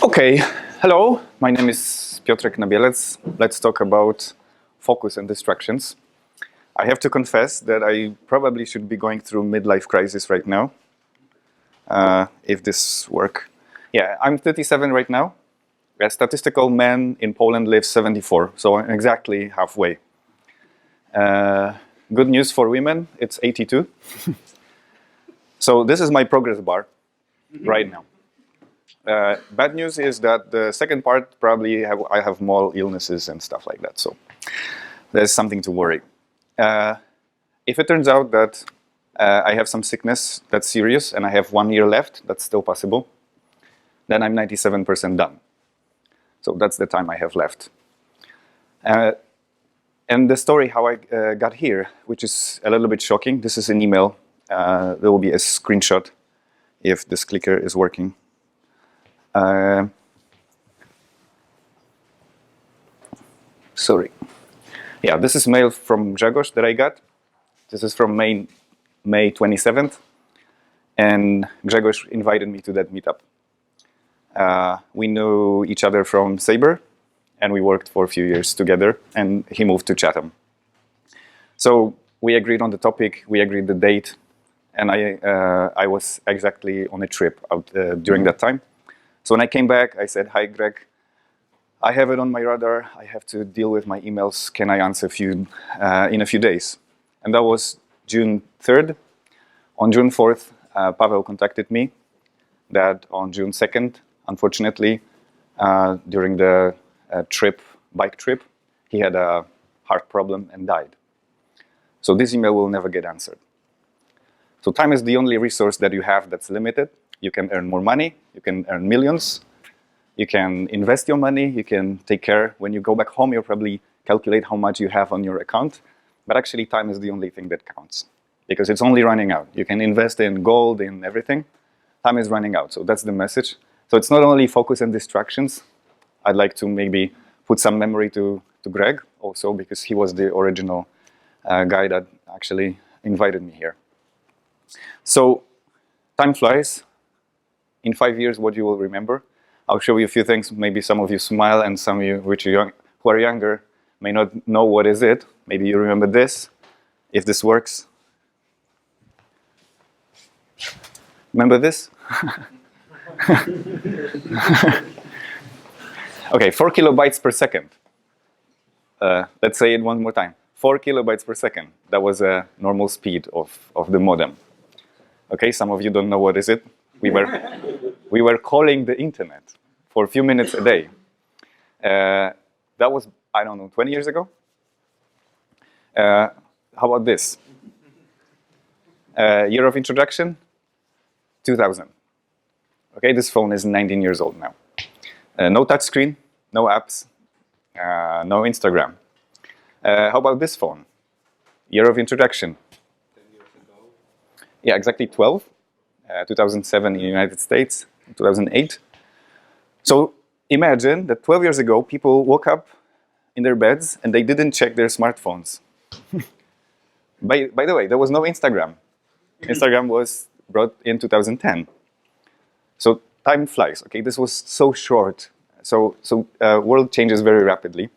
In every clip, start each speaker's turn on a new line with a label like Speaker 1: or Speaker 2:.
Speaker 1: Okay, hello, my name is Piotr Nabielec. Let's talk about focus and distractions. I have to confess that I probably should be going through midlife crisis right now, if this work. Yeah, I'm 37 right now. A statistical man in Poland lives 74, so I'm exactly halfway. Good news for women, it's 82. So this is my progress bar right now. Bad news is that the second part probably I have more illnesses and stuff like that, so there's something to worry. If it turns out that I have some sickness that's serious and I have 1 year left, that's still possible, then I'm 97% done. So that's the time I have left. And the story how I got here, which is a little bit shocking, this is an email. There will be a screenshot if this clicker is working. Sorry. Yeah, this is mail from Grzegorz that I got. This is from May 27th. And Grzegorz invited me to that meetup. We knew each other from Sabre, and we worked for a few years together, and he moved to Chatham. So we agreed on the topic, we agreed the date, and I was exactly on a trip out during that time. So when I came back, I said, "Hi, Greg. I have it on my radar. I have to deal with my emails. Can I answer in a few days?" And that was June 3rd. On June 4th, Pavel contacted me that on June 2nd, unfortunately, during the bike trip, he had a heart problem and died. So this email will never get answered. So time is the only resource that you have that's limited. You can earn more money, you can earn millions, you can invest your money, you can take care. When you go back home, you'll probably calculate how much you have on your account. But actually, time is the only thing that counts because it's only running out. You can invest in gold, in everything. Time is running out, so that's the message. So it's not only focus and distractions. I'd like to maybe put some memory to Greg also because he was the original guy that actually invited me here. So time flies. In 5 years, what you will remember. I'll show you a few things. Maybe some of you smile and some of you who are younger may not know what is it. Maybe you remember this, if this works. Remember this? Okay, 4 kilobytes per second. Let's say it one more time. 4 kilobytes per second. That was a normal speed of the modem. Okay, some of you don't know what is it. We were calling the internet for a few minutes a day. That was, I don't know, 20 years ago? How about this? Year of introduction? 2000. Okay, this phone is 19 years old now. No touchscreen, no apps, no Instagram. How about this phone? Year of introduction?
Speaker 2: 10 years ago.
Speaker 1: Yeah, exactly 12. 2007 in the United States, 2008. So imagine that 12 years ago, people woke up in their beds and they didn't check their smartphones. By the way, there was no Instagram. Instagram was brought in 2010. So time flies, okay? This was so short. So world changes very rapidly.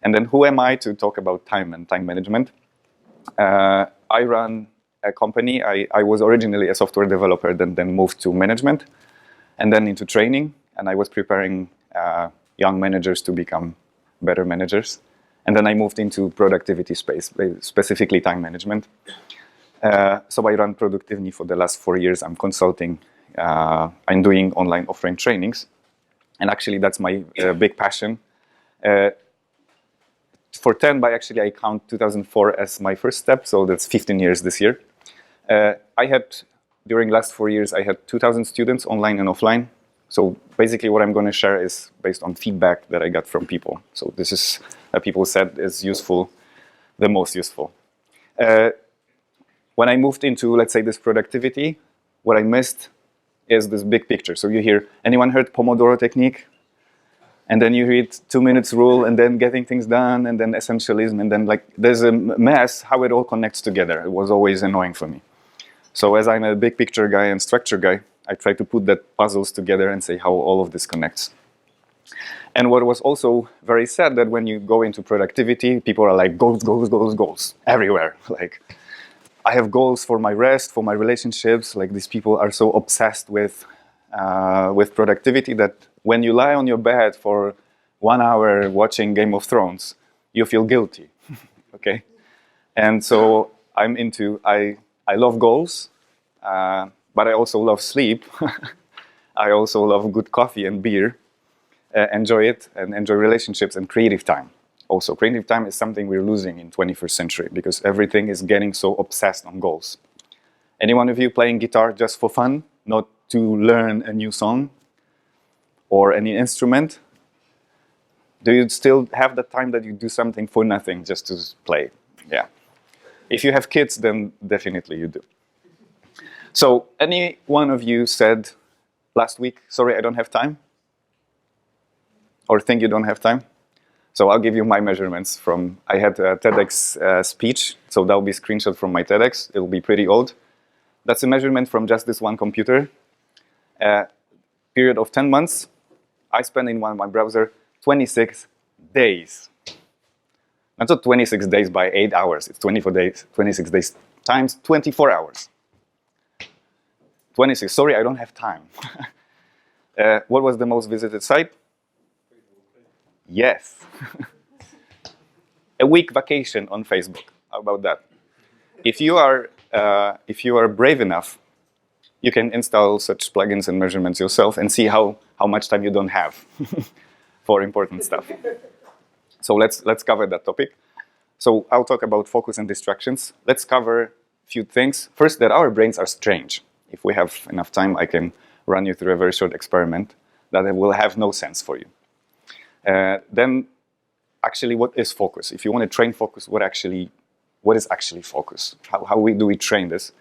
Speaker 1: And then who am I to talk about time and time management? I run a company. I was originally a software developer, then moved to management, and then into training. And I was preparing young managers to become better managers. And then I moved into productivity space, specifically time management. So I run Produktywni for the last 4 years. I'm consulting. I'm doing online, offline trainings. And actually, that's my big passion. For 10, but actually I count 2004 as my first step, so that's 15 years this year. During last 4 years, I had 2,000 students online and offline. So basically what I'm going to share is based on feedback that I got from people. So this is what people said is useful, the most useful. When I moved into, let's say, this productivity, what I missed is this big picture. So you hear, anyone heard Pomodoro technique? And then you read 2 minutes rule, and then getting things done, and then essentialism, and then like there's a mess how it all connects together. It was always annoying for me. So as I'm a big picture guy and structure guy, I try to put that puzzles together and say how all of this connects. And what was also very sad that when you go into productivity, people are like, goals, goals, goals, goals, everywhere. Like, I have goals for my rest, for my relationships. Like, these people are so obsessed with productivity that when you lie on your bed for 1 hour watching Game of Thrones, you feel guilty, okay? And so I love goals, but I also love sleep. I also love good coffee and beer, enjoy it, and enjoy relationships and creative time. Also, creative time is something we're losing in 21st century because everything is getting so obsessed on goals. Any one of you playing guitar just for fun, not to learn a new song or any instrument? Do you still have the time that you do something for nothing just to play? Yeah. If you have kids, then definitely you do. So any one of you said last week, sorry, I don't have time? Or think you don't have time? So I'll give you my measurements from, I had a TEDx speech, so that'll be a screenshot from my TEDx. It'll be pretty old. That's a measurement from just this one computer. Period of 10 months, I spent in my browser 26 days. Not 26 days by 8 hours, it's 24 days, 26 days times 24 hours. 26, sorry, I don't have time. What was the most visited site? Yes. A week vacation on Facebook. How about that? If you are brave enough, you can install such plugins and measurements yourself and see how much time you don't have for important stuff. So let's cover that topic. So I'll talk about focus and distractions. Let's cover a few things. First, that our brains are strange. If we have enough time, I can run you through a very short experiment that will have no sense for you. Then, actually, what is focus? If you want to train focus, what is actually focus? How do we train this?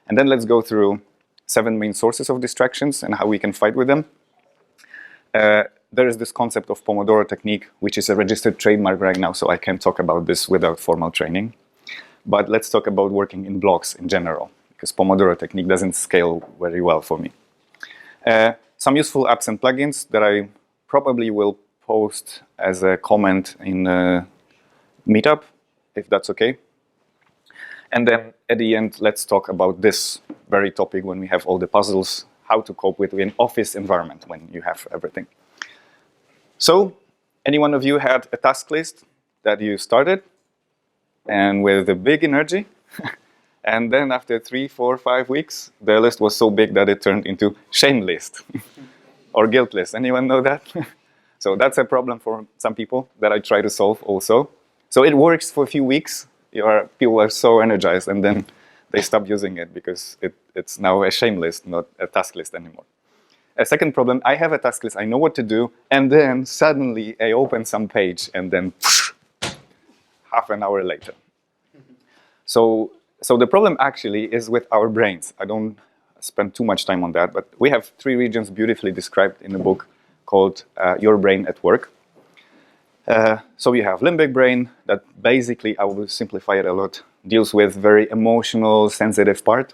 Speaker 1: And then let's go through 7 main sources of distractions and how we can fight with them. There is this concept of Pomodoro technique, which is a registered trademark right now, so I can't talk about this without formal training. But let's talk about working in blocks in general, because Pomodoro technique doesn't scale very well for me. Some useful apps and plugins that I probably will post as a comment in Meetup, if that's okay. And then at the end, let's talk about this very topic when we have all the puzzles, how to cope with an office environment when you have everything. So, any one of you had a task list that you started and with a big energy, and then after 3, 4, 5 weeks, the list was so big that it turned into shame list or guilt list. Anyone know that? So that's a problem for some people that I try to solve also. So it works for a few weeks. People are so energized, and then they stop using it because it's now a shame list, not a task list anymore. A second problem, I have a task list, I know what to do, and then suddenly I open some page, and then half an hour later. So the problem actually is with our brains. I don't spend too much time on that, but we have 3 regions beautifully described in a book called Your Brain at Work. So you have limbic brain that basically, I will simplify it a lot, deals with very emotional, sensitive part.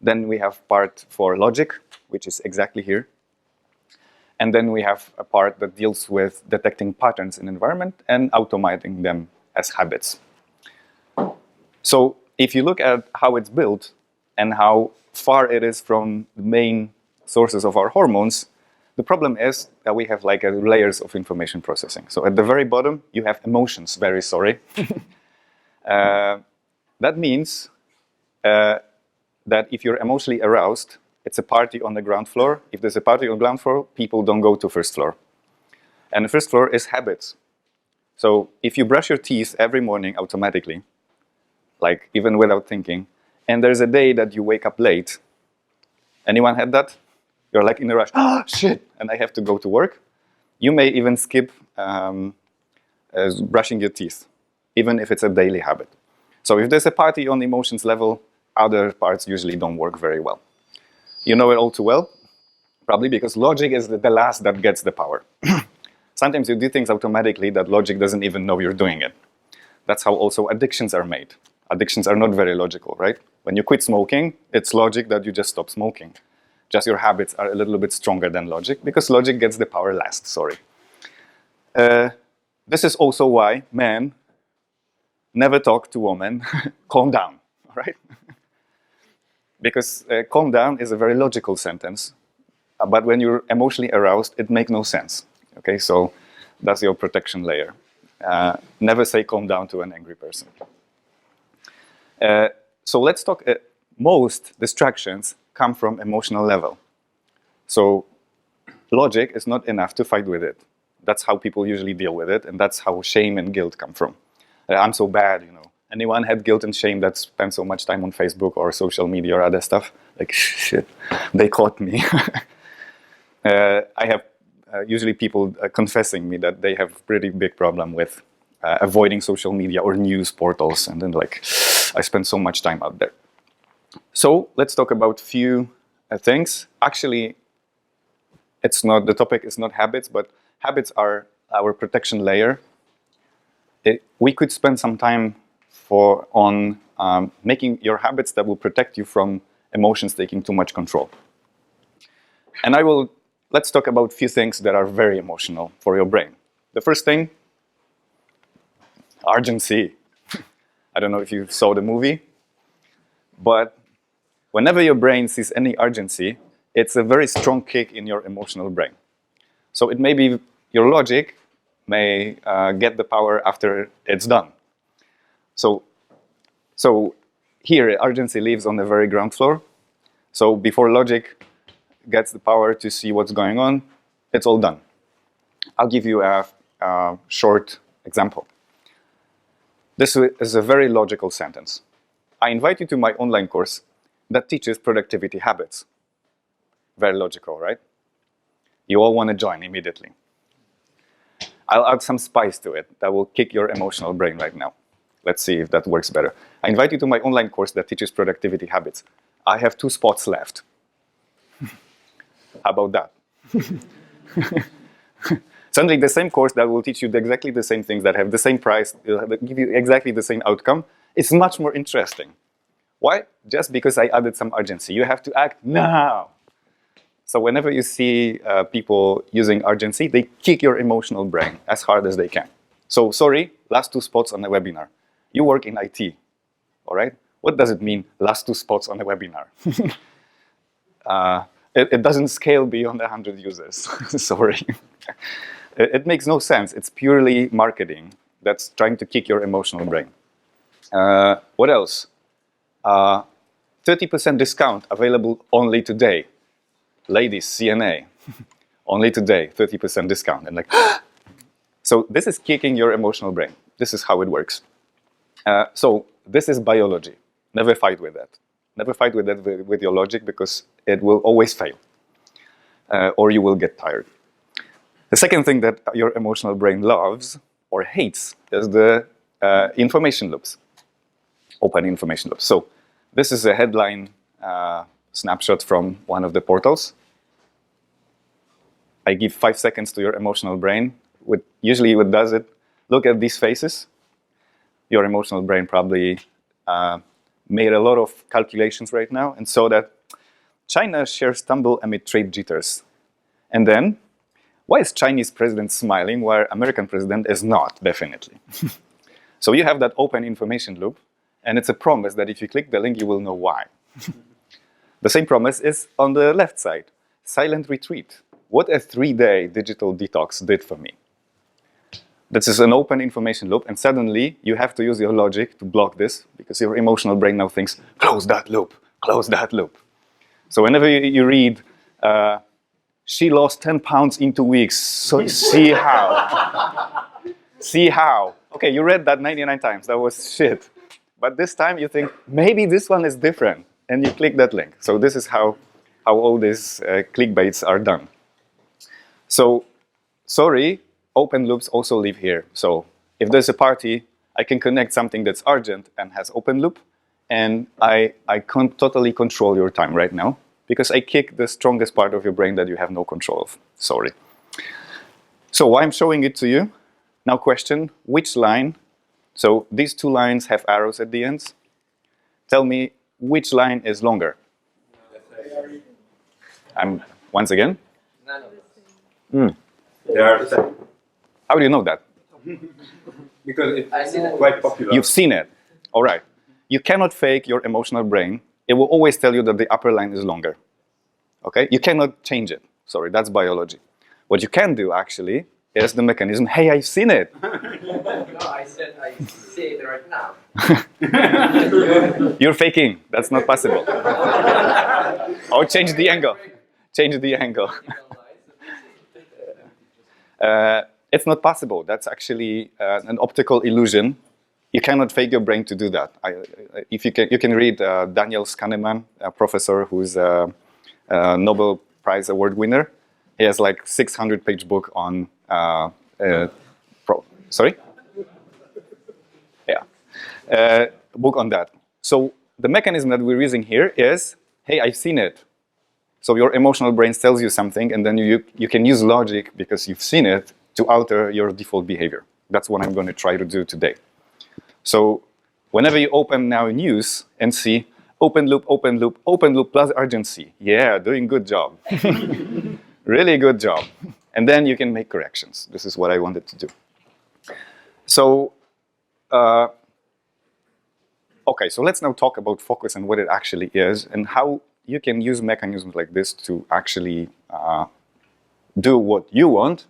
Speaker 1: Then we have part for logic, which is exactly here. And then we have a part that deals with detecting patterns in environment and automating them as habits. So if you look at how it's built and how far it is from the main sources of our hormones, the problem is that we have like layers of information processing. So at the very bottom, you have emotions, very sorry. That means that if you're emotionally aroused, it's a party on the ground floor. If there's a party on the ground floor, people don't go to first floor. And the first floor is habits. So if you brush your teeth every morning automatically, like even without thinking, and there's a day that you wake up late, anyone had that? You're like in a rush, oh shit, and I have to go to work. You may even skip brushing your teeth, even if it's a daily habit. So if there's a party on the emotions level, other parts usually don't work very well. You know it all too well, probably because logic is the last that gets the power. Sometimes you do things automatically that logic doesn't even know you're doing it. That's how also addictions are made. Addictions are not very logical, right? When you quit smoking, it's logic that you just stop smoking. Just your habits are a little bit stronger than logic, because logic gets the power last, sorry. This is also why men never talk to women, calm down, all right? Because calm down is a very logical sentence, but when you're emotionally aroused, it makes no sense, okay? So that's your protection layer. Never say calm down to an angry person. So let's talk, most distractions come from emotional level. So logic is not enough to fight with it. That's how people usually deal with it, and that's how shame and guilt come from. I'm so bad, you know. Anyone had guilt and shame that spent so much time on Facebook or social media or other stuff? Like, shit, they caught me. I have usually people confessing me that they have pretty big problem with avoiding social media or news portals, and then like, I spend so much time out there. So let's talk about few things. Actually, it's not, the topic is not habits, but habits are our protection layer. We could spend some time on making your habits that will protect you from emotions taking too much control. And let's talk about a few things that are very emotional for your brain. The first thing, urgency. I don't know if you saw the movie, but whenever your brain sees any urgency, it's a very strong kick in your emotional brain. So it may be your logic may get the power after it's done. So here, urgency lives on the very ground floor. So before logic gets the power to see what's going on, it's all done. I'll give you a short example. This is a very logical sentence. I invite you to my online course that teaches productivity habits. Very logical, right? You all want to join immediately. I'll add some spice to it that will kick your emotional brain right now. Let's see if that works better. I invite you to my online course that teaches productivity habits. I have 2 spots left. How about that? Suddenly the same course that will teach you exactly the same things, that have the same price, give you exactly the same outcome, is much more interesting. Why? Just because I added some urgency. You have to act now. So whenever you see people using urgency, they kick your emotional brain as hard as they can. So sorry, last 2 spots on the webinar. You work in IT, all right? What does it mean, last 2 spots on the webinar? It doesn't scale beyond 100 users, sorry. It makes no sense. It's purely marketing that's trying to kick your emotional brain. What else? 30% discount available only today. Ladies, CNA, only today, 30% discount. And like, so this is kicking your emotional brain. This is how it works. So this is biology. Never fight with that. Never fight with that with your logic, because it will always fail, or you will get tired. The second thing that your emotional brain loves or hates is the information loops, open information loops. So this is a headline snapshot from one of the portals. I give 5 seconds to your emotional brain. Usually what does it, look at these faces. Your emotional brain probably made a lot of calculations right now and saw that China shares stumble amid trade jitters. And then, why is Chinese president smiling while American president is not, definitely? So you have that open information loop, and it's a promise that if you click the link, you will know why. The same promise is on the left side. Silent retreat. What a 3-day digital detox did for me. This is an open information loop, and suddenly you have to use your logic to block this, because your emotional brain now thinks, close that loop, close that loop. So whenever you read, she lost 10 pounds in 2 weeks, so see how. See how. Okay, you read that 99 times, that was shit. But this time you think, maybe this one is different, and you click that link. So this is how all these clickbaits are done. So, sorry, open loops also live here. So if there's a party, I can connect something that's urgent and has open loop, and I can't totally control your time right now, because I kick the strongest part of your brain that you have no control of. Sorry. So why I'm showing it to you? Now question, which line? So these 2 lines have arrows at the ends. Tell me which line is longer. I'm once again.
Speaker 2: None of us.
Speaker 3: They are the same.
Speaker 1: How do you know that?
Speaker 3: Because
Speaker 2: I
Speaker 3: it's
Speaker 2: see that.
Speaker 3: quite popular.
Speaker 1: You've seen it. All right. You cannot fake your emotional brain. It will always tell you that the upper line is longer. Okay? You cannot change it. Sorry, that's biology. What you can do actually is the mechanism, hey, I've seen it.
Speaker 2: No, I said I see it right now.
Speaker 1: You're faking. That's not possible. Oh, change the angle. Change the angle. It's not possible. That's actually an optical illusion. You cannot fake your brain to do that. If you can read Daniel Kahneman, a professor who's a Nobel Prize award winner. He has like 600-page book on. Sorry? Yeah. Book on that. So the mechanism that we're using here is, hey, I've seen it. So your emotional brain tells you something, and then you can use logic because you've seen it to alter your default behavior. That's what I'm going to try to do today. So whenever you open now news and see open loop plus urgency, yeah, doing good job. Really good job. And then you can make corrections. This is what I wanted to do. So, okay, so let's now talk about focus and what it actually is and how you can use mechanisms like this to actually do what you want,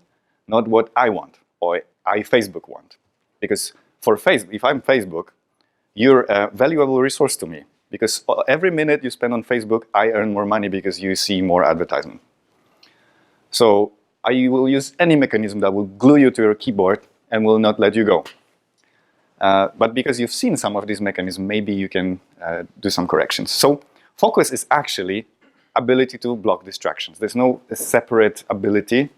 Speaker 1: not what I want or Facebook want. Because for Facebook, if I'm Facebook, you're a valuable resource to me because every minute you spend on Facebook, I earn more money because you see more advertisement. So I will use any mechanism that will glue you to your keyboard and will not let you go. But because you've seen some of these mechanisms, maybe you can do some corrections. So focus is actually ability to block distractions. There's no separate ability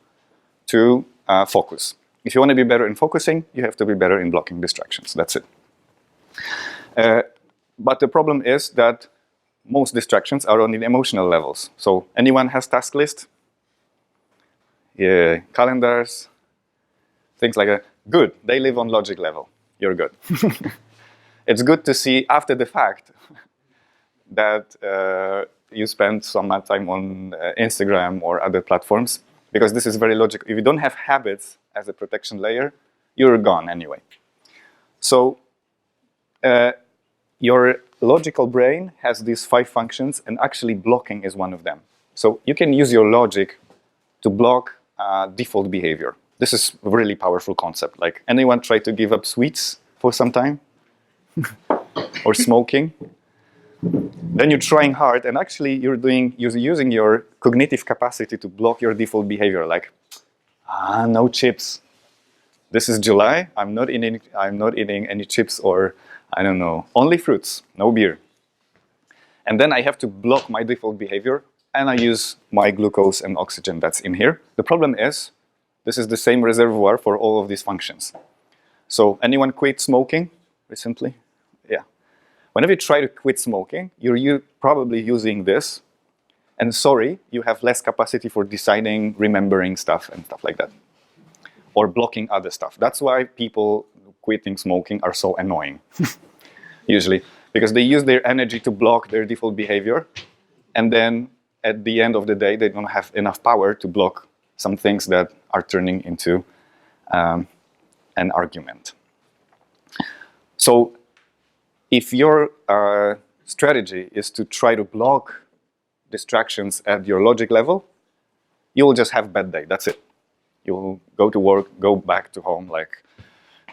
Speaker 1: to focus. If you want to be better in focusing, you have to be better in blocking distractions. That's it. But the problem is that most distractions are on the emotional levels. So anyone has task list? Yeah, calendars, things like that. Good, they live on logic level. You're good. It's good to see after the fact that you spend some time on Instagram or other platforms because this is very logical. If you don't have habits as a protection layer, you're gone anyway. So your logical brain has these 5 functions and actually blocking is one of them. So you can use your logic to block default behavior. This is a really powerful concept. Like, anyone try to give up sweets for some time? Or smoking? Then you're trying hard, and actually you're using your cognitive capacity to block your default behavior. Like, no chips. This is July. I'm not eating any chips, or I don't know, only fruits, no beer. And then I have to block my default behavior, and I use my glucose and oxygen that's in here. The problem is, this is the same reservoir for all of these functions. So anyone quit smoking recently? Yeah. Whenever you try to quit smoking, you're probably using this. And sorry, you have less capacity for deciding, remembering stuff and stuff like that. Or blocking other stuff. That's why people quitting smoking are so annoying, usually. Because they use their energy to block their default behavior. And then at the end of the day, they don't have enough power to block some things that are turning into an argument. So if your strategy is to try to block distractions at your logic level, you will just have a bad day. That's it. You will go to work, go back to home like,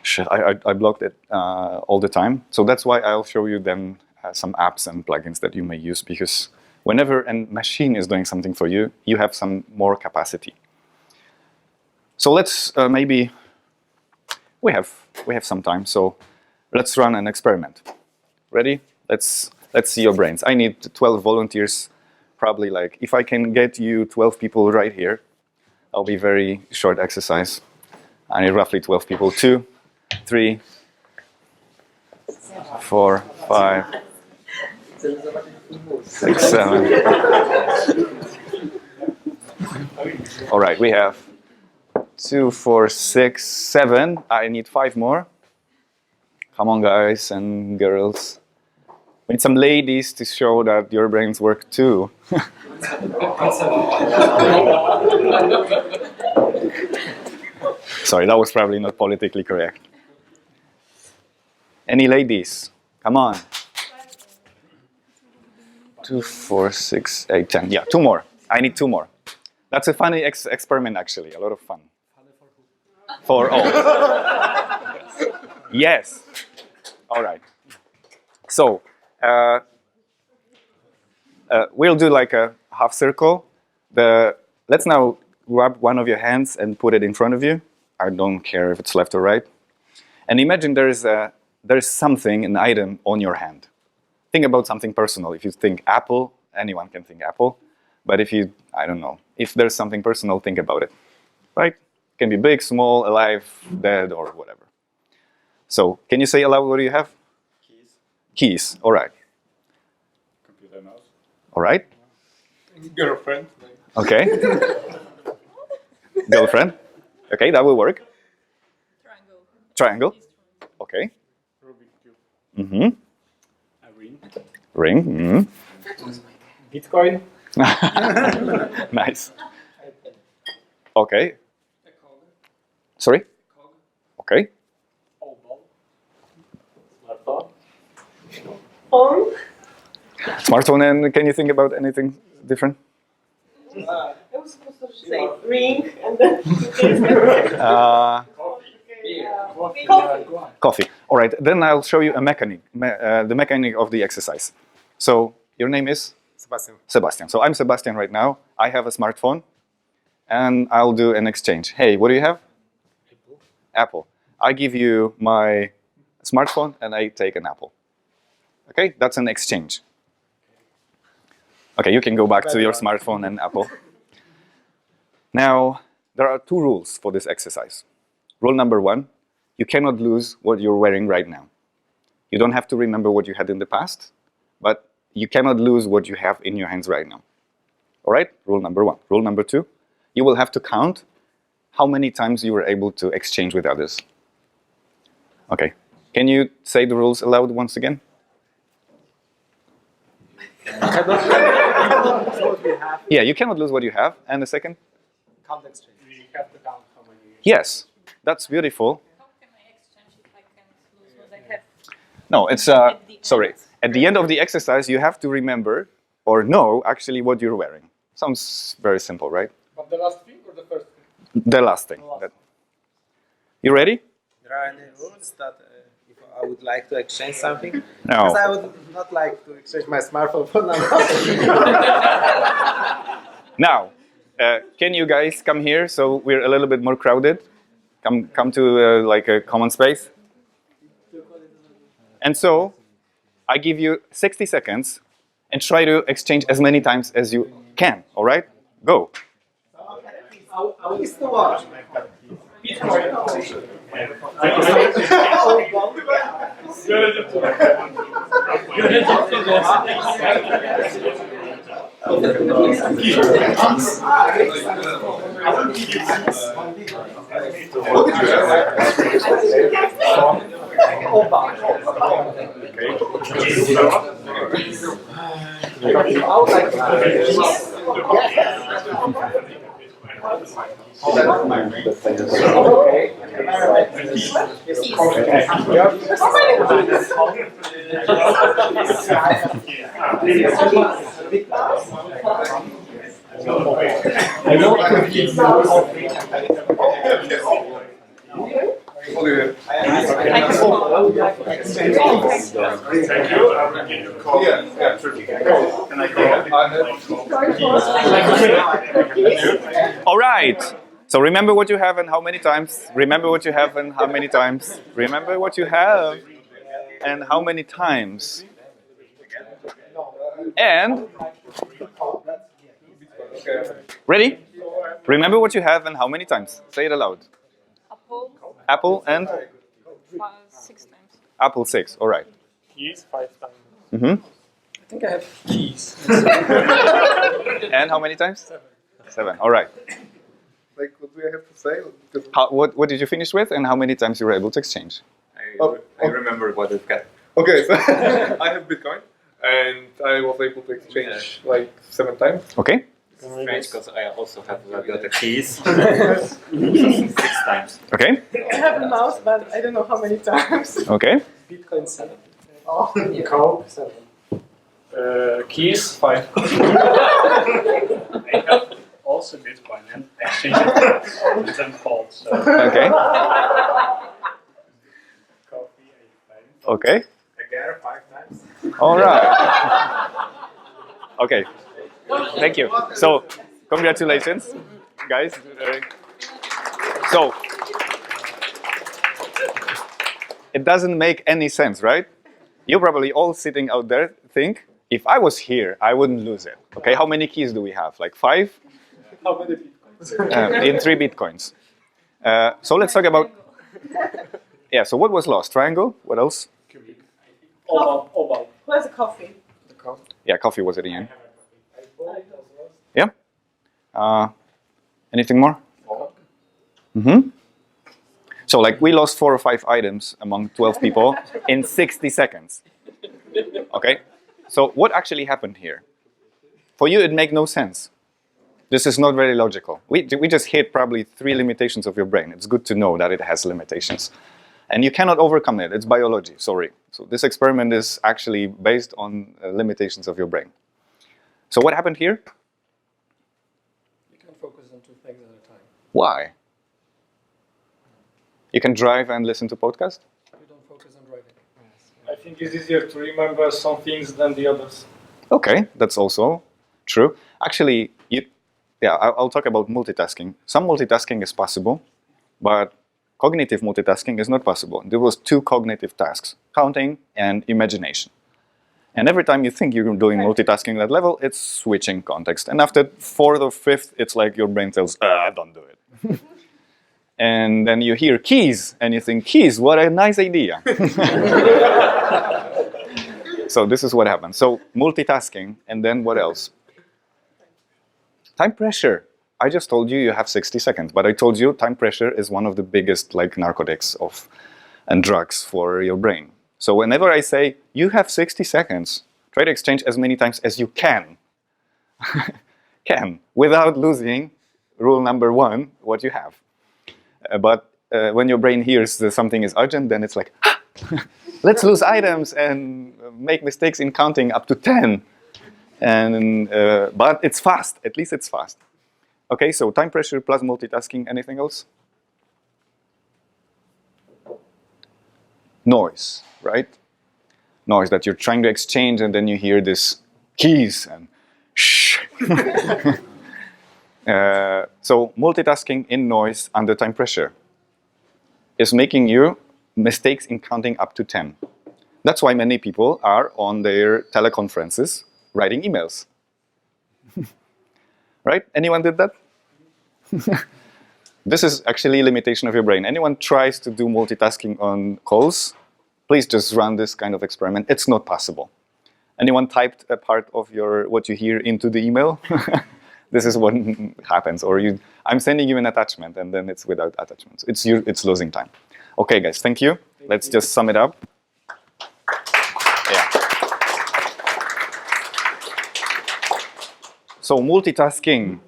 Speaker 1: shit, I blocked it all the time. So that's why I'll show you then some apps and plugins that you may use, because whenever a machine is doing something for you, you have some more capacity. So let's maybe, we have some time, so let's run an experiment. Ready? Let's see your brains. I need 12 volunteers, probably like, if I can get you 12 people right here, I'll be very short exercise. I need roughly 12 people. 2, 3, 4, 5, 6, 7. All right, we have 2, 4, 6, 7. I need 5 more. Come on, guys and girls. We need some ladies to show that your brains work too. Sorry, that was probably not politically correct. Any ladies? Come on. 2, 4, 6, 8, 10. Yeah, 2 more. I need 2 more. That's a funny experiment, actually. A lot of fun. For all. Yes. All right. So, we'll do like a half circle. Let's now grab one of your hands and put it in front of you. I don't care if it's left or right. And imagine there's something, an item on your hand. Think about something personal. If you think apple, anyone can think apple. But if you, I don't know, if there's something personal, think about it. Right? It can be big, small, alive, dead, or whatever. So, can you say aloud what do you have?
Speaker 3: Keys.
Speaker 1: Keys, all right.
Speaker 3: Computer mouse.
Speaker 1: All right.
Speaker 3: Girlfriend.
Speaker 1: Okay. Girlfriend. Okay, that will work. Triangle. Okay.
Speaker 3: Rubik's Cube.
Speaker 1: Mm-hmm.
Speaker 3: A ring.
Speaker 1: Ring. Mm-hmm.
Speaker 3: Bitcoin.
Speaker 1: Nice. Okay. Sorry? Okay.
Speaker 3: Oval. Smartphone.
Speaker 1: Smartphone, and can you think about anything different?
Speaker 4: I was supposed to say ring and then
Speaker 1: Coffee. All right, then I'll show you a mechanic, the mechanic of the exercise. So, your name is?
Speaker 3: Sebastian.
Speaker 1: Sebastian. So, I'm Sebastian right now. I have a smartphone, and I'll do an exchange. Hey, what do you have?
Speaker 3: Apple.
Speaker 1: Apple. I give you my smartphone, and I take an apple. Okay, that's an exchange. Okay, you can go back to your smartphone and Apple. Now, there are 2 rules for this exercise. Rule number 1, you cannot lose what you're wearing right now. You don't have to remember what you had in the past, but you cannot lose what you have in your hands right now. All right, rule number 1. Rule number 2, you will have to count how many times you were able to exchange with others. Okay, can you say the rules aloud once again? Yeah, you cannot lose what you have. And the second?
Speaker 3: Count exchange. We have to count how many.
Speaker 1: Yes, that's beautiful.
Speaker 5: How can I exchange if I can't lose what I have?
Speaker 1: No, it's, sorry. At the end of the exercise, you have to remember or know actually what you're wearing. Sounds very simple, right?
Speaker 3: But the last thing or the first thing?
Speaker 1: The last thing. You ready?
Speaker 6: There are any rules that if I would like to exchange something?
Speaker 1: No.
Speaker 6: Because I would not like to exchange my smartphone for another.
Speaker 1: Now, can you guys come here so we're a little bit more crowded? Come to like a common space. And so, I give you 60 seconds and try to exchange as many times as you can, all right? Go.
Speaker 6: I used to watch.
Speaker 1: All right. So remember what you have and how many times. Remember what you have and how many times. Remember what you have and how many times. And ready? Remember what you have and how many times. Say it aloud.
Speaker 5: Apple,
Speaker 1: Apple and
Speaker 5: 6 times.
Speaker 1: apple 6. All right.
Speaker 3: Keys 5 times.
Speaker 1: Mm-hmm.
Speaker 3: I think I have keys.
Speaker 1: And how many times? 7. All right.
Speaker 7: Like, what do I have to say? Because
Speaker 1: What did you finish with and how many times you were able to exchange?
Speaker 7: I remember what I've got. Okay, so I have Bitcoin. and I was able to exchange like 7 times.
Speaker 1: Okay.
Speaker 8: Strange because I also have got the keys 6 times.
Speaker 1: Okay.
Speaker 4: I have a mouse, but I don't know how many times.
Speaker 1: Okay.
Speaker 3: Bitcoin 7.
Speaker 4: Oh.
Speaker 3: Coke 7. Keys 5.
Speaker 9: I have also Bitcoin and exchange it tenfold. So
Speaker 1: Okay.
Speaker 9: coffee 8 times.
Speaker 1: Okay.
Speaker 9: Again 5 times.
Speaker 1: All right. Okay. Thank you. So, congratulations, guys. So, it doesn't make any sense, right? You probably all sitting out there think, if I was here, I wouldn't lose it. Okay, how many keys do we have? Like 5?
Speaker 3: How many Bitcoins?
Speaker 1: In 3 Bitcoins. So let's talk about, yeah, so what was lost? Triangle, what else?
Speaker 3: Oval.
Speaker 4: Who has a coffee?
Speaker 1: Yeah, coffee was at the end. Yeah? Anything more? Mm-hmm. So like we lost 4 or 5 items among 12 people in 60 seconds. Okay? So what actually happened here? For you, it makes no sense. This is not very logical. We just hit probably 3 limitations of your brain. It's good to know that it has limitations. And you cannot overcome it. It's biology, sorry. So this experiment is actually based on limitations of your brain. So what happened here?
Speaker 3: You can focus on 2 things at a time.
Speaker 1: Why? You can drive and listen to podcast?
Speaker 3: You don't focus on driving. I think it's easier to remember some things than the others.
Speaker 1: Okay, that's also true. Actually, I'll talk about multitasking. Some multitasking is possible, but cognitive multitasking is not possible. There was 2 cognitive tasks, counting and imagination. And every time you think you're doing multitasking at that level, it's switching context. And after 4th or 5th, it's like your brain tells, don't do it. And then you hear keys, and you think, keys, what a nice idea. So this is what happens. So multitasking, and then what else? Time pressure. I just told you have 60 seconds, but I told you time pressure is one of the biggest narcotics and drugs for your brain. So whenever I say, you have 60 seconds, try to exchange as many times as you can. Without losing rule number 1, what you have. But when your brain hears that something is urgent, then it's like, let's lose items and make mistakes in counting up to 10. But it's fast, at least it's fast. Okay, so time pressure plus multitasking, anything else? Noise, right? Noise that you're trying to exchange and then you hear this keys and shh. So multitasking in noise under time pressure is making you mistakes in counting up to 10. That's why many people are on their teleconferences writing emails. Right? Anyone did that? This is actually a limitation of your brain. Anyone tries to do multitasking on calls, please just run this kind of experiment. It's not possible. Anyone typed a part of what you hear into the email? This is what happens. Or I'm sending you an attachment, and then it's without attachments. It's losing time. Okay, guys, thank you. Let's just sum it up. Yeah. So multitasking.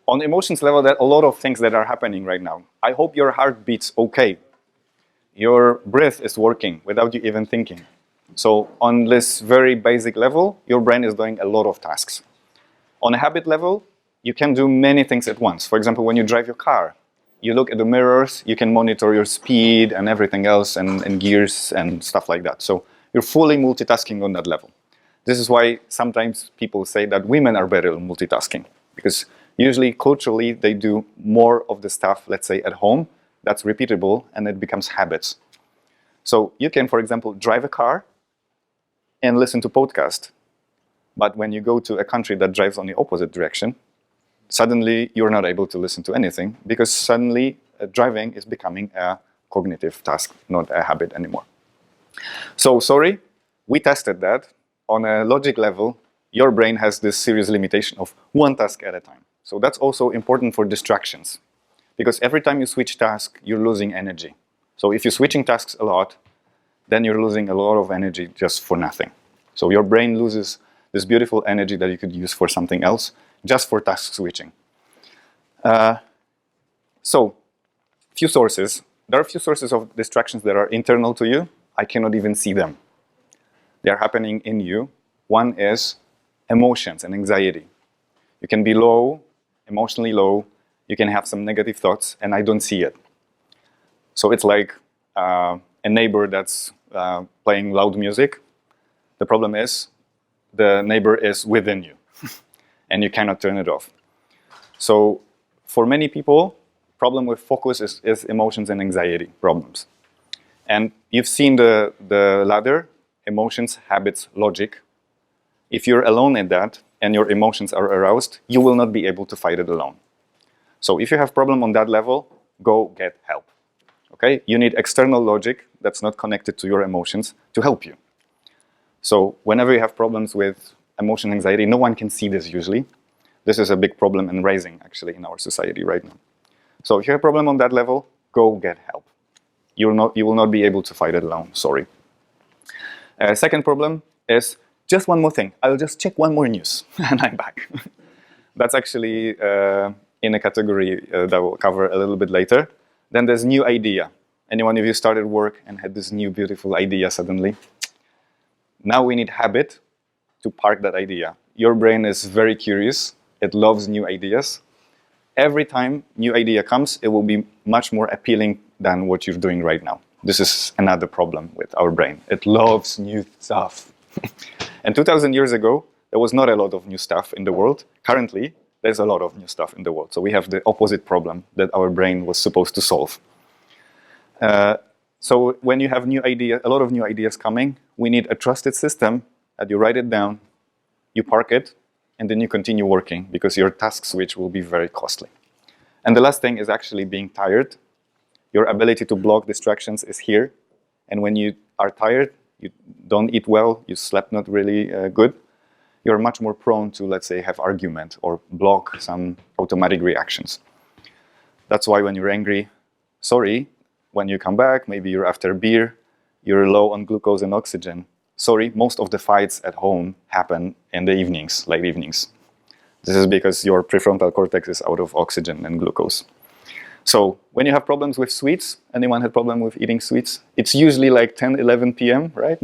Speaker 1: On emotions level, there are a lot of things that are happening right now. I hope your heart beats okay. Your breath is working without you even thinking. So on this very basic level, your brain is doing a lot of tasks. On a habit level, you can do many things at once. For example, when you drive your car, you look at the mirrors, you can monitor your speed and everything else and gears and stuff like that. So you're fully multitasking on that level. This is why sometimes people say that women are better at multitasking, because usually culturally they do more of the stuff, let's say at home, that's repeatable and it becomes habits. So you can, for example, drive a car and listen to podcast. But when you go to a country that drives on the opposite direction, suddenly you're not able to listen to anything, because suddenly driving is becoming a cognitive task, not a habit anymore. So sorry, we tested that. On a logic level, your brain has this serious limitation of 1 task at a time. So that's also important for distractions, because every time you switch task, you're losing energy. So if you're switching tasks a lot, then you're losing a lot of energy just for nothing. So your brain loses this beautiful energy that you could use for something else, just for task switching. So, few sources. There are a few sources of distractions that are internal to you. I cannot even see them. They are happening in you. One is emotions and anxiety. You can be low, emotionally low. You can have some negative thoughts, and I don't see it. So it's like a neighbor that's playing loud music. The problem is the neighbor is within you, and you cannot turn it off. So for many people, problem with focus is emotions and anxiety problems. And you've seen the ladder, emotions, habits, logic. If you're alone in that and your emotions are aroused, you will not be able to fight it alone. So if you have problem on that level, go get help. Okay? You need external logic that's not connected to your emotions to help you. So whenever you have problems with emotion, anxiety, no one can see this usually. This is a big problem and rising actually in our society right now. So if you have a problem on that level, go get help. You will not be able to fight it alone, sorry. Second problem is just one more thing. I'll just check one more news and I'm back. That's actually in a category that we'll cover a little bit later. Then there's new idea. Anyone of you started work and had this new beautiful idea suddenly? Now we need habit to park that idea. Your brain is very curious. It loves new ideas. Every time new idea comes, it will be much more appealing than what you're doing right now. This is another problem with our brain. It loves new stuff. And 2,000 years ago, there was not a lot of new stuff in the world. Currently, there's a lot of new stuff in the world. So we have the opposite problem that our brain was supposed to solve. So when you have a lot of new ideas coming, we need a trusted system that you write it down, you park it, and then you continue working because your task switch will be very costly. And the last thing is actually being tired. Your ability to block distractions is here. And when you are tired, you don't eat well, you slept not really good, you're much more prone to, let's say, have argument or block some automatic reactions. That's why when you're angry, sorry, when you come back, maybe you're after a beer, you're low on glucose and oxygen. Sorry, most of the fights at home happen in the evenings, late evenings. This is because your prefrontal cortex is out of oxygen and glucose. So when you have problems with sweets, anyone had problem with eating sweets? It's usually like 10, 11 p.m., right?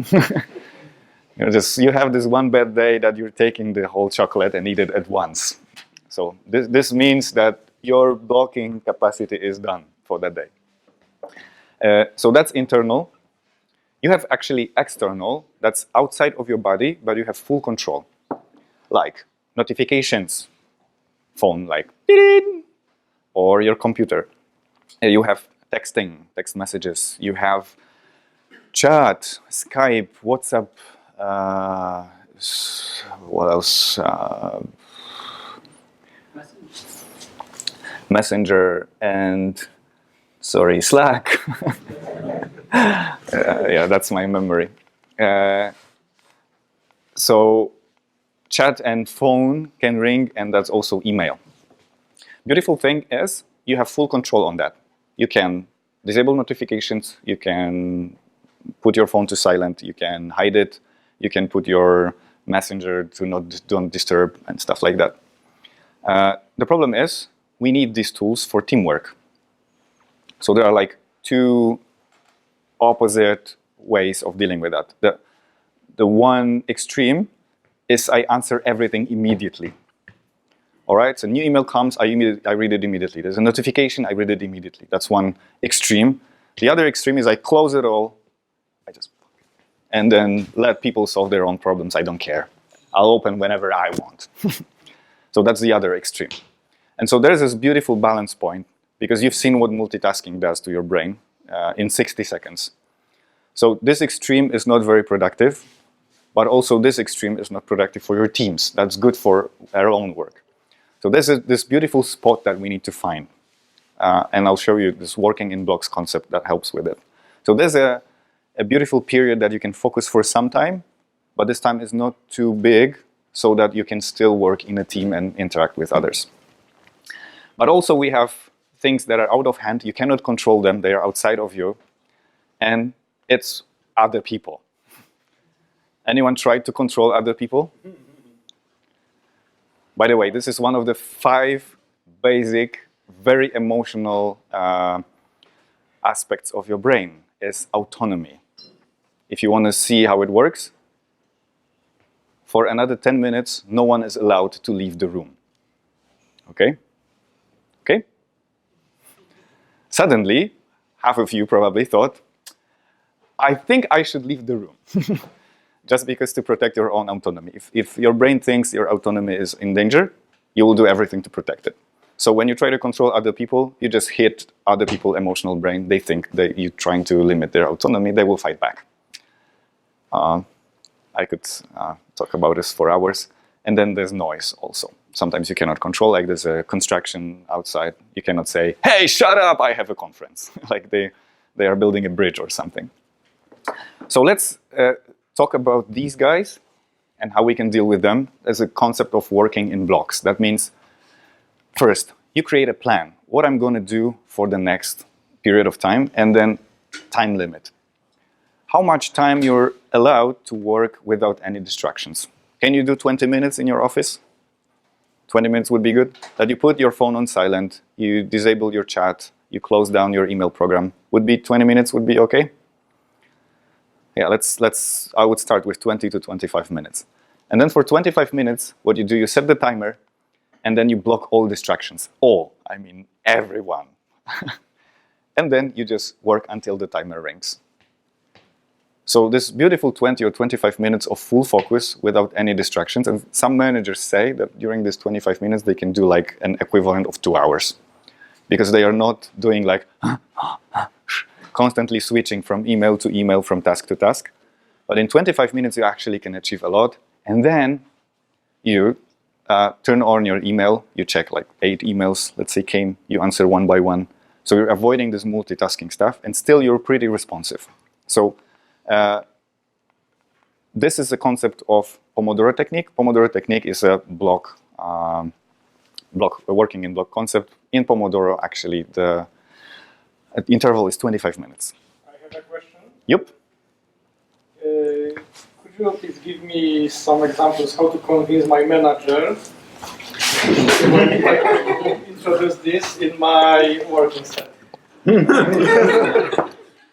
Speaker 1: You have this one bad day that you're taking the whole chocolate and eat it at once. So this means that your blocking capacity is done for that day. So that's internal. You have actually external, that's outside of your body, but you have full control. Like notifications, phone like ding, or your computer. You have texting, text messages. You have chat, Skype, WhatsApp, what else? Messenger and, sorry, Slack. Yeah, that's my memory. So chat and phone can ring, and that's also email. Beautiful thing is you have full control on that. You can disable notifications, you can put your phone to silent, you can hide it, you can put your messenger to don't disturb and stuff like that. The problem is we need these tools for teamwork. So there are like two opposite ways of dealing with that. The one extreme is I answer everything immediately. All right, so new email comes, I read it immediately. There's a notification, I read it immediately. That's one extreme. The other extreme is I close it all, and then let people solve their own problems. I don't care. I'll open whenever I want. So that's the other extreme. And so there's this beautiful balance point, because you've seen what multitasking does to your brain in 60 seconds. So this extreme is not very productive, but also this extreme is not productive for your teams. That's good for our own work. So there's this beautiful spot that we need to find. And I'll show you this working in blocks concept that helps with it. So there's a beautiful period that you can focus for some time, but this time is not too big so that you can still work in a team and interact with others. But also we have things that are out of hand. You cannot control them. They are outside of you. And it's other people. Anyone tried to control other people? By the way, this is one of the 5 basic, very emotional aspects of your brain, is autonomy. If you want to see how it works, for another 10 minutes, no one is allowed to leave the room. Okay? Okay? Suddenly, half of you probably thought, I think I should leave the room. Just because to protect your own autonomy. If your brain thinks your autonomy is in danger, you will do everything to protect it. So when you try to control other people, you just hit other people's emotional brain. They think that you're trying to limit their autonomy. They will fight back. I could talk about this for hours. And then there's noise also. Sometimes you cannot control, like there's a construction outside. You cannot say, hey, shut up, I have a conference. Like they are building a bridge or something. So let's talk about these guys and how we can deal with them as a concept of working in blocks. That means, first, you create a plan. What I'm going to do for the next period of time, and then time limit. How much time you're allowed to work without any distractions. Can you do 20 minutes in your office? 20 minutes would be good. That you put your phone on silent, you disable your chat, you close down your email program. Would be 20 minutes would be okay? Yeah, I would start with 20 to 25 minutes. And then for 25 minutes, what you do, you set the timer, and then you block all distractions. All, I mean everyone. And then you just work until the timer rings. So this beautiful 20 or 25 minutes of full focus without any distractions. And some managers say that during this 25 minutes, they can do like an equivalent of 2 hours. Because they are not doing like constantly switching from email to email, from task to task. But in 25 minutes, you actually can achieve a lot. And then you turn on your email, you check like 8 emails, let's say came, you answer one by one. So you're avoiding this multitasking stuff, and still you're pretty responsive. So this is a concept of Pomodoro technique. Pomodoro technique is a working in block concept. In Pomodoro, actually, the interval is 25 minutes.
Speaker 3: I have a question.
Speaker 1: Yep.
Speaker 3: Could you please give me some examples how to convince my manager to introduce this in my working set?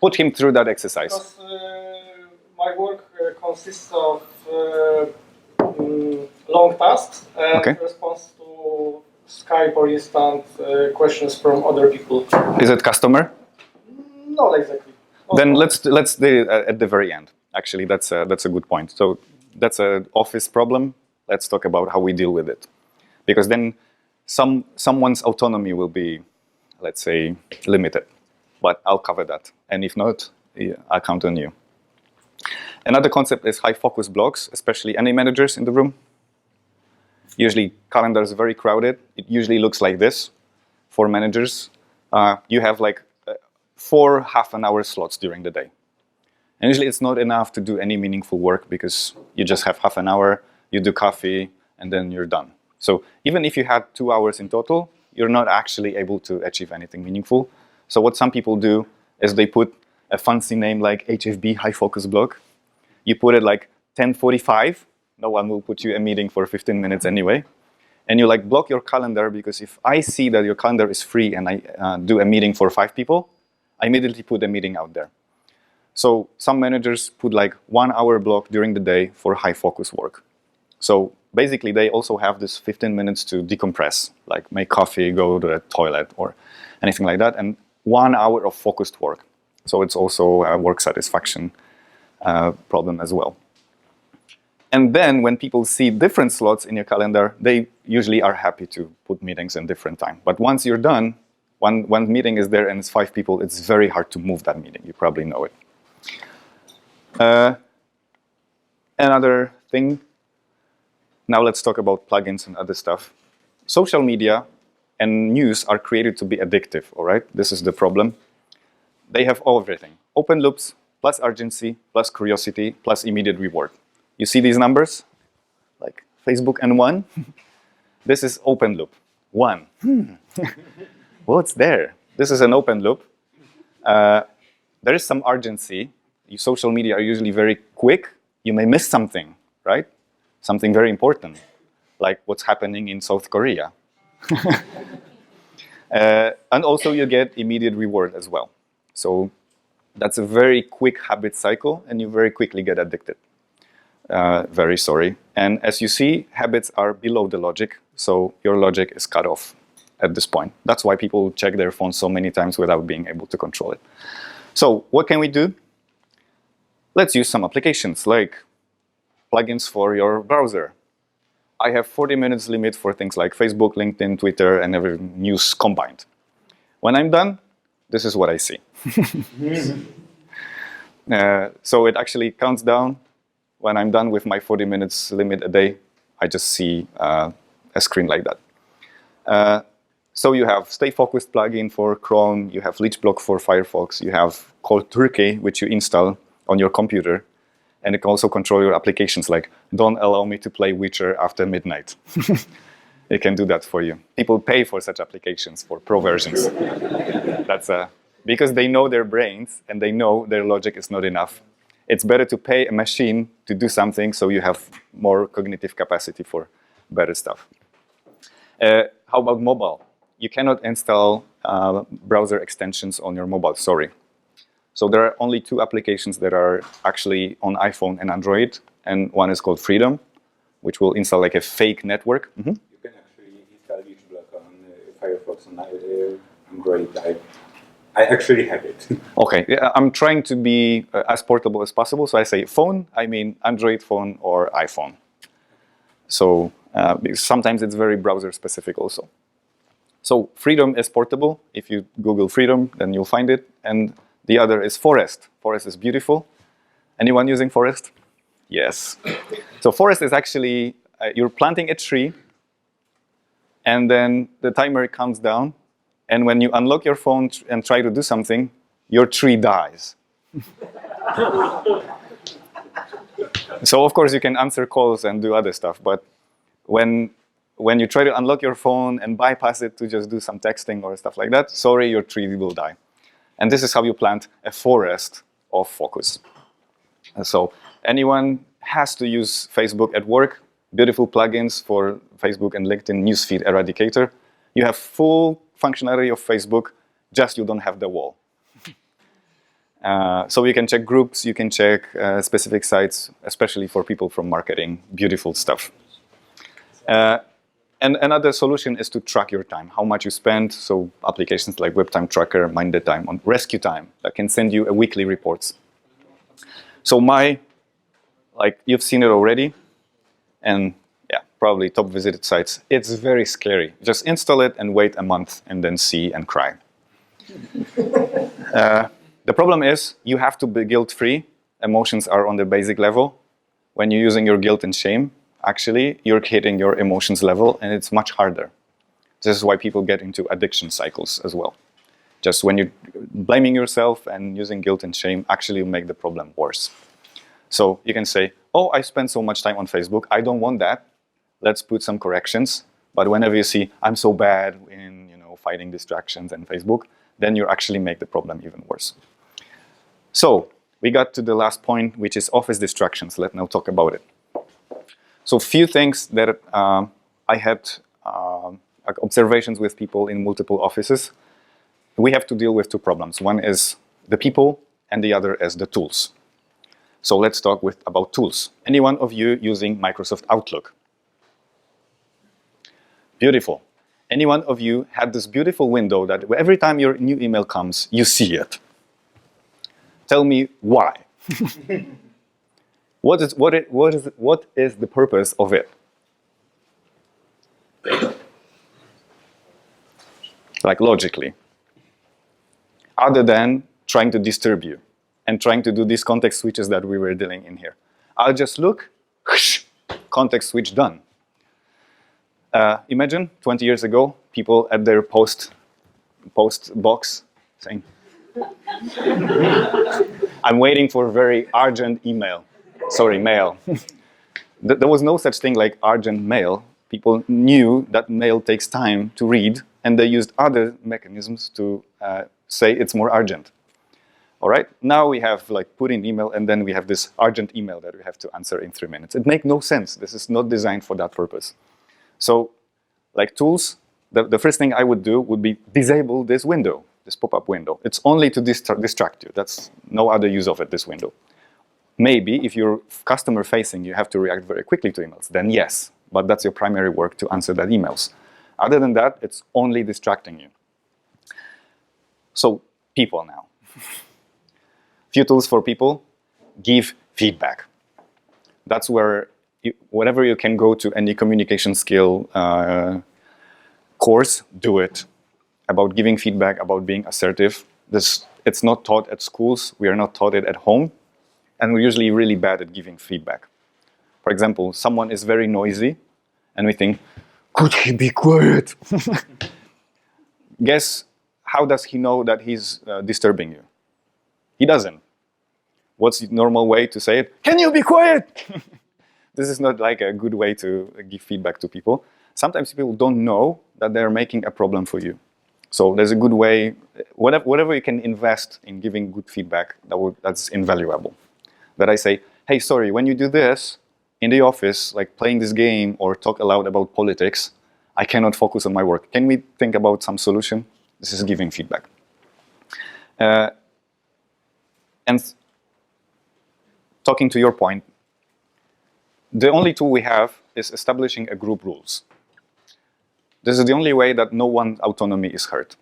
Speaker 1: Put him through that exercise.
Speaker 3: Because my work consists of long tasks and response to Skype or instant questions from other people.
Speaker 1: Is it customer?
Speaker 3: Not exactly.
Speaker 1: Then let's do it at the very end. Actually, that's a good point. So that's an office problem. Let's talk about how we deal with it, because then someone's autonomy will be, let's say, limited. But I'll cover that, and if not, I'll count on you. Another concept is high focus blocks, especially any managers in the room. Usually, calendar is very crowded. It usually looks like this for managers. You have like 4 half-an-hour slots during the day. And usually it's not enough to do any meaningful work because you just have half an hour, you do coffee, and then you're done. So even if you had 2 hours in total, you're not actually able to achieve anything meaningful. So what some people do is they put a fancy name like HFB, high focus block. You put it like 10:45. No one will put you a meeting for 15 minutes anyway. And you like block your calendar, because if I see that your calendar is free and I do a meeting for 5 people, I immediately put a meeting out there. So some managers put like 1 hour block during the day for high focus work. So basically they also have this 15 minutes to decompress, like make coffee, go to the toilet or anything like that, and 1 hour of focused work. So it's also a work satisfaction problem as well. And then when people see different slots in your calendar, they usually are happy to put meetings in different time. But once you're done, one meeting is there and it's 5 people, it's very hard to move that meeting. You probably know it. Another thing, now let's talk about plugins and other stuff. Social media and news are created to be addictive, all right? This is the problem. They have everything. Open loops, plus urgency, plus curiosity, plus immediate reward. You see these numbers? Like Facebook and 1. This is open loop. 1. What's there? This is an open loop. There is some urgency. Social media are usually very quick, you may miss something, right? Something very important, like what's happening in South Korea. And also you get immediate reward as well. So that's a very quick habit cycle, and you very quickly get addicted. Very sorry. And as you see, habits are below the logic, so your logic is cut off at this point. That's why people check their phones so many times without being able to control it. So what can we do? Let's use some applications like plugins for your browser. I have 40 minutes limit for things like Facebook, LinkedIn, Twitter, and every news combined. When I'm done, this is what I see. So it actually counts down. When I'm done with my 40 minutes limit a day, I just see a screen like that. So you have Stay Focused plugin for Chrome, you have Leech Block for Firefox, you have called Turkey, which you install on your computer, and it can also control your applications like don't allow me to play Witcher after midnight. It can do that for you. People pay for such applications for pro versions. That's because they know their brains and they know their logic is not enough. It's better to pay a machine to do something so you have more cognitive capacity for better stuff. How about mobile? You cannot install browser extensions on your mobile, sorry. So there are only 2 applications that are actually on iPhone and Android, and one is called Freedom, which will install like a fake network. Mm-hmm.
Speaker 10: You can actually install Leech Block on Firefox on Android. I actually have it.
Speaker 1: Okay, yeah, I'm trying to be as portable as possible. So I say phone, I mean Android phone or iPhone. So because sometimes it's very browser specific also. So Freedom is portable. If you Google Freedom, then you'll find it. And the other is Forest. Forest is beautiful. Anyone using Forest? Yes. So Forest is actually, you're planting a tree, and then the timer counts down. And when you unlock your phone and try to do something, your tree dies. So of course you can answer calls and do other stuff, but when you try to unlock your phone and bypass it to just do some texting or stuff like that, sorry, your tree will die. And this is how you plant a forest of focus. And so anyone has to use Facebook at work, beautiful plugins for Facebook and LinkedIn newsfeed eradicator. You have full functionality of Facebook, just you don't have the wall. So you can check groups, you can check specific sites, especially for people from marketing, beautiful stuff. And another solution is to track your time, how much you spend. So applications like WebTime Tracker, Mind the Time, on Rescue Time, that can send you a weekly reports. So you've seen it already, and yeah, probably top visited sites. It's very scary. Just install it and wait a month and then see and cry. The problem is you have to be guilt-free. Emotions are on the basic level. When you're using your guilt and shame, actually, you're hitting your emotions level, and it's much harder. This is why people get into addiction cycles as well. Just when you're blaming yourself and using guilt and shame, actually you make the problem worse. So you can say, oh, I spend so much time on Facebook, I don't want that. Let's put some corrections. But whenever you see, I'm so bad in fighting distractions and Facebook, then you actually make the problem even worse. So we got to the last point, which is office distractions. Let's now talk about it. So few things that I had observations with people in multiple offices. We have to deal with 2 problems. One is the people, and the other is the tools. So let's talk about tools. Any one of you using Microsoft Outlook? Beautiful. Any one of you had this beautiful window that every time your new email comes, you see it? Tell me why. What is the purpose of it? Like logically. Other than trying to disturb you and trying to do these context switches that we were dealing in here. I'll just look, context switch done. Imagine 20 years ago, people at their post box saying, I'm waiting for a very urgent email. Sorry, mail. There was no such thing like urgent mail. People knew that mail takes time to read, and they used other mechanisms to say it's more urgent. All right, now we have like put in email, and then we have this urgent email that we have to answer in 3 minutes. It makes no sense. This is not designed for that purpose. So like tools, the first thing I would do would be disable this window, this pop-up window. It's only to distract you. That's no other use of it, this window. Maybe if you're customer facing, you have to react very quickly to emails, then yes, but that's your primary work to answer that emails. Other than that, it's only distracting you. So people now. Few tools for people. Give feedback. That's where, whenever you can go to any communication skill course, do it. About giving feedback, about being assertive. It's not taught at schools. We are not taught it at home. And we're usually really bad at giving feedback. For example, someone is very noisy, and we think, could he be quiet? Guess, how does he know that he's disturbing you? He doesn't. What's the normal way to say it? Can you be quiet? This is not like a good way to give feedback to people. Sometimes people don't know that they're making a problem for you. So there's a good way, whatever you can invest in giving good feedback, that's invaluable. That I say, hey, sorry, when you do this in the office, like playing this game or talk aloud about politics, I cannot focus on my work. Can we think about some solution? This is giving feedback. And talking to your point, the only tool we have is establishing a group rules. This is the only way that no one's autonomy is hurt.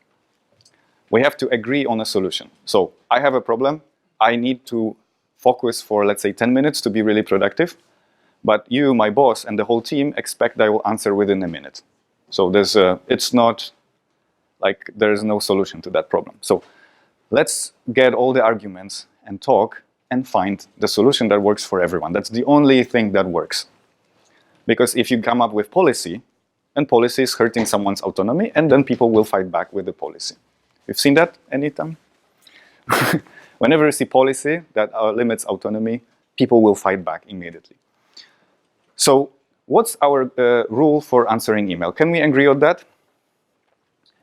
Speaker 1: We have to agree on a solution. So I have a problem. I need to focus for, let's say, 10 minutes to be really productive. But you, my boss, and the whole team expect that I will answer within a minute. So it's not like there is no solution to that problem. So let's get all the arguments and talk and find the solution that works for everyone. That's the only thing that works. Because if you come up with policy, and policy is hurting someone's autonomy, and then people will fight back with the policy. You've seen that anytime? Whenever you see policy that limits autonomy, people will fight back immediately. So what's our rule for answering email? Can we agree on that?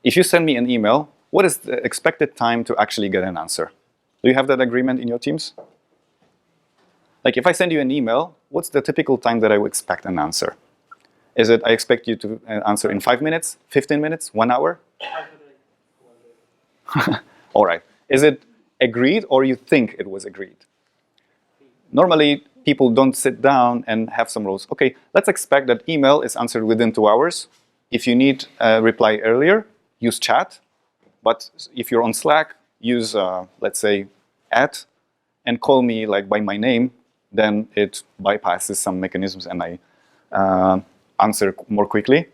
Speaker 1: If you send me an email, what is the expected time to actually get an answer? Do you have that agreement in your teams? Like if I send you an email, what's the typical time that I would expect an answer? Is it I expect you to answer in 5 minutes, 15 minutes, 1 hour? All right. Is it agreed or you think it was agreed? Normally, people don't sit down and have some rules. Okay, let's expect that email is answered within 2 hours. If you need a reply earlier, use chat. But if you're on Slack, use, let's say, and call me like by my name. Then it bypasses some mechanisms and I answer more quickly.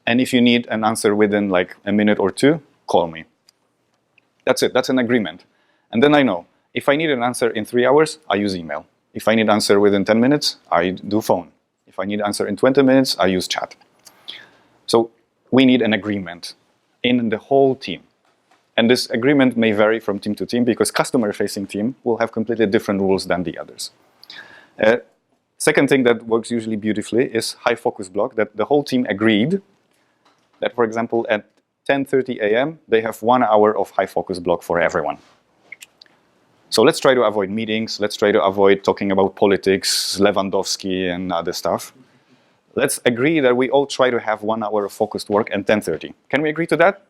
Speaker 1: And if you need an answer within like a minute or two, call me. That's it. That's an agreement. And then I know, if I need an answer in 3 hours, I use email. If I need an answer within 10 minutes, I do phone. If I need an answer in 20 minutes, I use chat. So we need an agreement in the whole team. And this agreement may vary from team to team because customer-facing team will have completely different rules than the others. Second thing that works usually beautifully is high focus block, that the whole team agreed that, for example, at 10:30 a.m., they have 1 hour of high focus block for everyone. So let's try to avoid meetings. Let's try to avoid talking about politics, Lewandowski, and other stuff. Let's agree that we all try to have 1 hour of focused work at 10:30. Can we agree to that?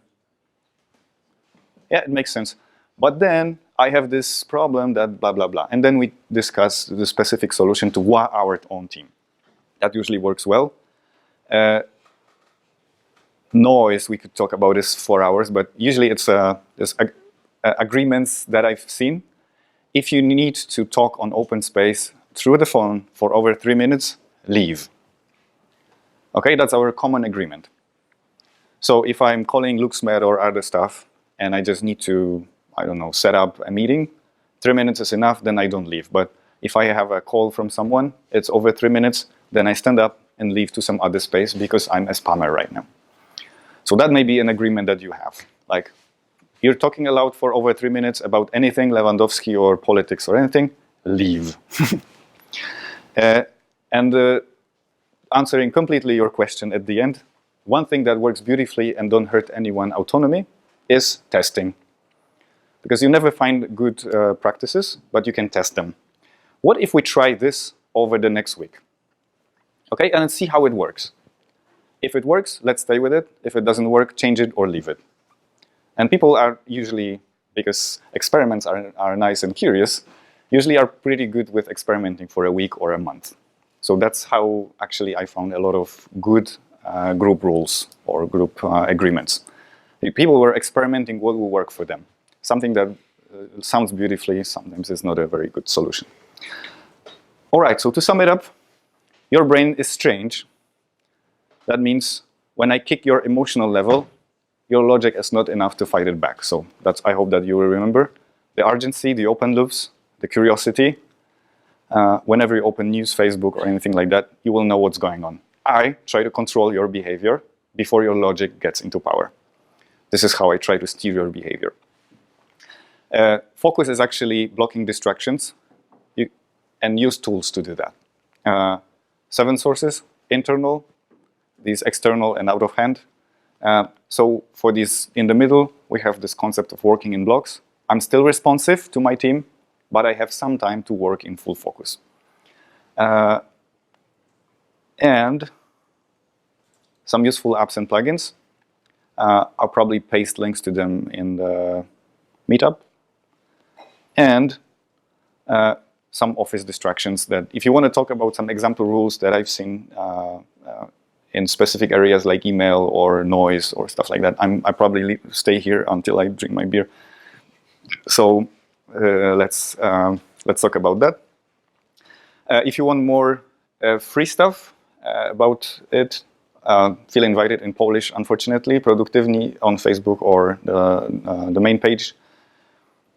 Speaker 1: Yeah, it makes sense. But then I have this problem that blah, blah, blah. And then we discuss the specific solution to our own team. That usually works well. Noise, we could talk about this for hours, but usually it's agreements that I've seen. If you need to talk on open space through the phone for over 3 minutes, leave. Okay, that's our common agreement. So if I'm calling LuxMed or other stuff, and I just need to, I don't know, set up a meeting, 3 minutes is enough, then I don't leave. But if I have a call from someone, it's over 3 minutes, then I stand up and leave to some other space because I'm a spammer right now. So that may be an agreement that you have. Like, you're talking aloud for over 3 minutes about anything, Lewandowski or politics or anything, leave. Answering completely your question at the end, one thing that works beautifully and don't hurt anyone's autonomy is testing. because you never find good practices, but you can test them. What if we try this over the next week? Okay, and let's see how it works. If it works, let's stay with it. If it doesn't work, change it or leave it. And people are usually, because experiments are nice and curious, usually are pretty good with experimenting for a week or a month. So that's how actually I found a lot of good group rules or group agreements. People were experimenting what will work for them. Something that sounds beautifully, sometimes is not a very good solution. All right, so to sum it up, your brain is strange. That means when I kick your emotional level, your logic is not enough to fight it back. So that's, I hope that you will remember. The urgency, the open loops, the curiosity. Whenever you open news, Facebook, or anything like that, you will know what's going on. I try to control your behavior before your logic gets into power. This is how I try to steer your behavior. Focus is actually blocking distractions and use tools to do that. 7 sources, internal, these external and out of hand. So for these in the middle, we have this concept of working in blocks. I'm still responsive to my team, but I have some time to work in full focus. And some useful apps and plugins. I'll probably paste links to them in the meetup. And some office distractions that, if you want to talk about some example rules that I've seen in specific areas like email or noise or stuff like that, I probably stay here until I drink my beer. So let's talk about that. If you want more free stuff about it, feel invited in Polish, unfortunately, Produktywni on Facebook or the main page.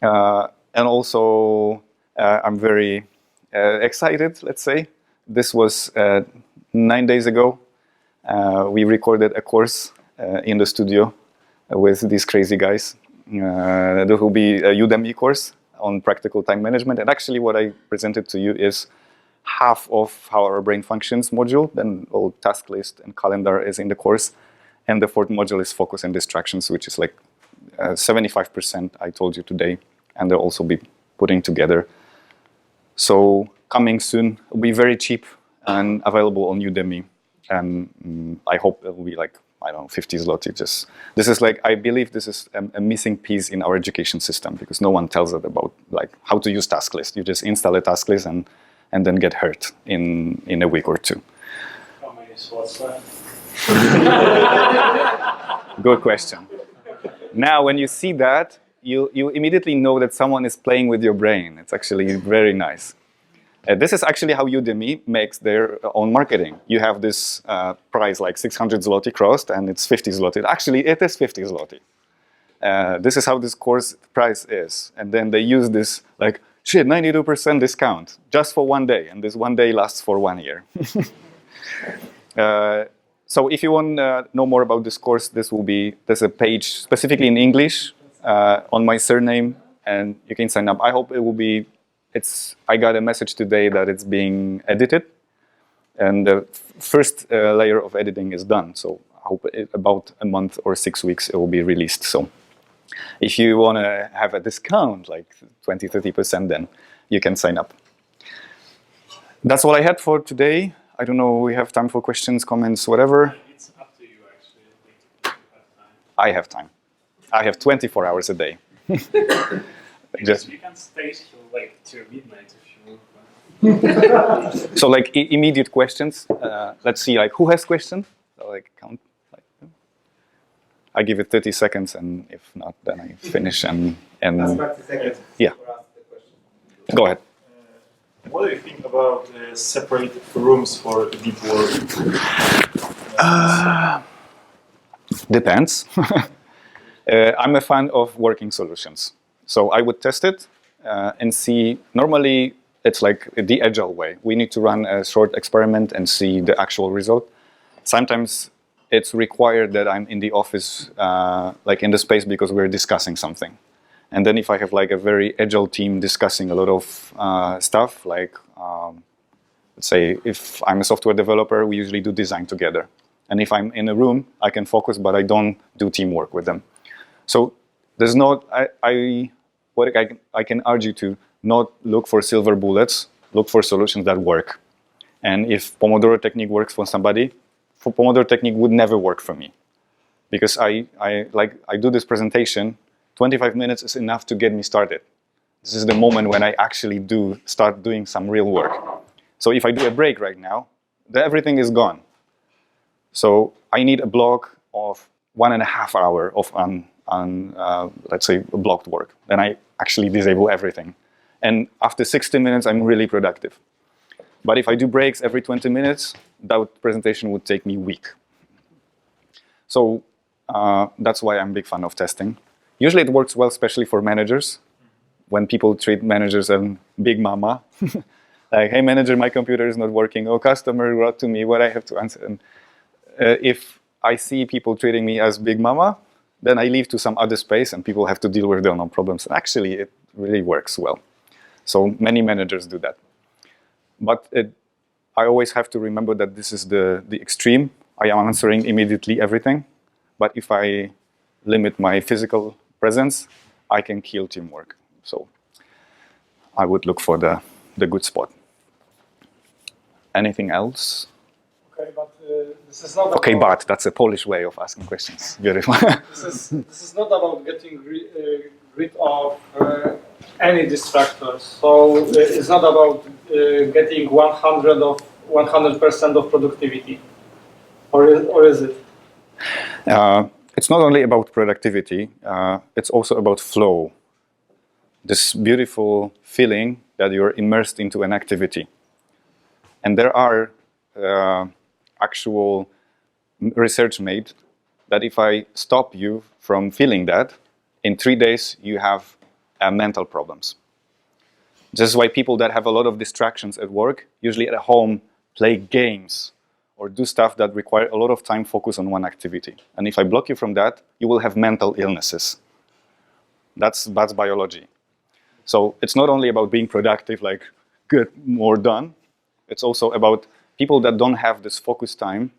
Speaker 1: And also, I'm very excited, let's say. This was 9 days ago. We recorded a course in the studio with these crazy guys. There will be a Udemy course on practical time management. And actually what I presented to you is half of how our brain functions module. Then all task list and calendar is in the course. And the 4th module is focus and distractions, which is like 75% I told you today. And they'll also be putting together. So coming soon, will be very cheap and available on Udemy. And I hope it will be like, I don't know, 50 zloty. Just, this is like, I believe this is a missing piece in our education system because no one tells us about like how to use task list. You just install a task list and then get hurt in a week or 2.
Speaker 9: How many slots left?
Speaker 1: Good question. Now, when you see that, you immediately know that someone is playing with your brain. It's actually very nice. This is actually how Udemy makes their own marketing. You have this price like 600 zloty crossed and it's 50 zloty. Actually, it is 50 zloty. This is how this course price is. And then they use this like, shit, 92% discount just for 1 day. And this 1 day lasts for 1 year. So if you want to know more about this course, there's a page specifically in English on my surname, and you can sign up. I hope it will be, I got a message today that it's being edited, and the first layer of editing is done. So I hope about a month or 6 weeks it will be released. So if you want to have a discount, like 20-30%, then you can sign up. That's all I had for today. I don't know, we have time for questions, comments, whatever.
Speaker 9: It's up to you, actually. I think you have time.
Speaker 1: I have time. I have 24 hours a day.
Speaker 9: Because you can stay till like till midnight if you want.
Speaker 1: So like immediate questions. Let's see, like who has questions? So like count. Like, I give it 30 seconds, and if not, then I finish and.
Speaker 6: Last 30 seconds.
Speaker 1: Yeah.
Speaker 6: For us, the question.
Speaker 1: Go ahead.
Speaker 11: What do you think about separate rooms for deep work?
Speaker 1: Depends. I'm a fan of working solutions. So I would test it and see, normally it's like the agile way. We need to run a short experiment and see the actual result. Sometimes it's required that I'm in the office, like in the space, because we're discussing something. And then if I have like a very agile team discussing a lot of stuff, like let's say if I'm a software developer, we usually do design together. And if I'm in a room, I can focus, but I don't do teamwork with them. So there's not, what I can urge you to not look for silver bullets, look for solutions that work. And if Pomodoro technique works for somebody, Pomodoro technique would never work for me. Because I do this presentation, 25 minutes is enough to get me started. This is the moment when I actually start doing some real work. So if I do a break right now, everything is gone. So I need a block of 1.5 hours of let's say, blocked work. Then I actually disable everything. And after 60 minutes, I'm really productive. But if I do breaks every 20 minutes, that presentation would take me a week. So that's why I'm a big fan of testing. Usually it works well, especially for managers. When people treat managers as big mama. Like, hey manager, my computer is not working. Oh, customer wrote to me what I have to answer. And if I see people treating me as big mama, then I leave to some other space and people have to deal with their own problems. And actually, it really works well. So many managers do that. But I always have to remember that this is the extreme. I am answering immediately everything. But if I limit my physical presence, I can kill teamwork. So I would look for the good spot. Anything else?
Speaker 3: Okay, but this is not
Speaker 1: Okay,
Speaker 3: about,
Speaker 1: but that's a Polish way of asking questions. Beautiful.
Speaker 3: this is not about getting rid of any distractors. So it's not about getting 100% of productivity, or is it?
Speaker 1: It's not only about productivity. It's also about flow. This beautiful feeling that you're immersed into an activity. And there are actual research made that if I stop you from feeling that, in 3 days you have mental problems. This is why people that have a lot of distractions at work, usually at home, play games or do stuff that require a lot of time focus on one activity. And if I block you from that, you will have mental illnesses. That's biology. So it's not only about being productive, like get more done. It's also about people that don't have this focus time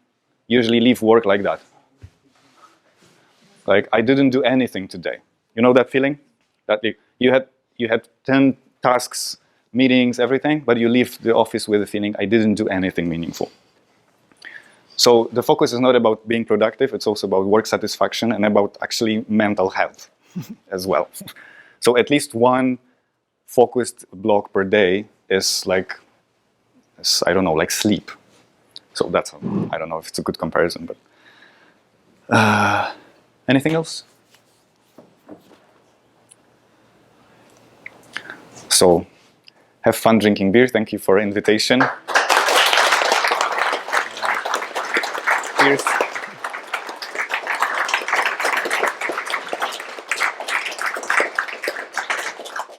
Speaker 1: usually leave work like that. Like, I didn't do anything today. You know that feeling? That you had 10 tasks, meetings, everything, but you leave the office with the feeling, I didn't do anything meaningful. So the focus is not about being productive, it's also about work satisfaction and about actually mental health as well. So at least one focused block per day is like, I don't know, like sleep. So that's, I don't know if it's a good comparison, but anything else? So have fun drinking beer. Thank you for the invitation. Cheers.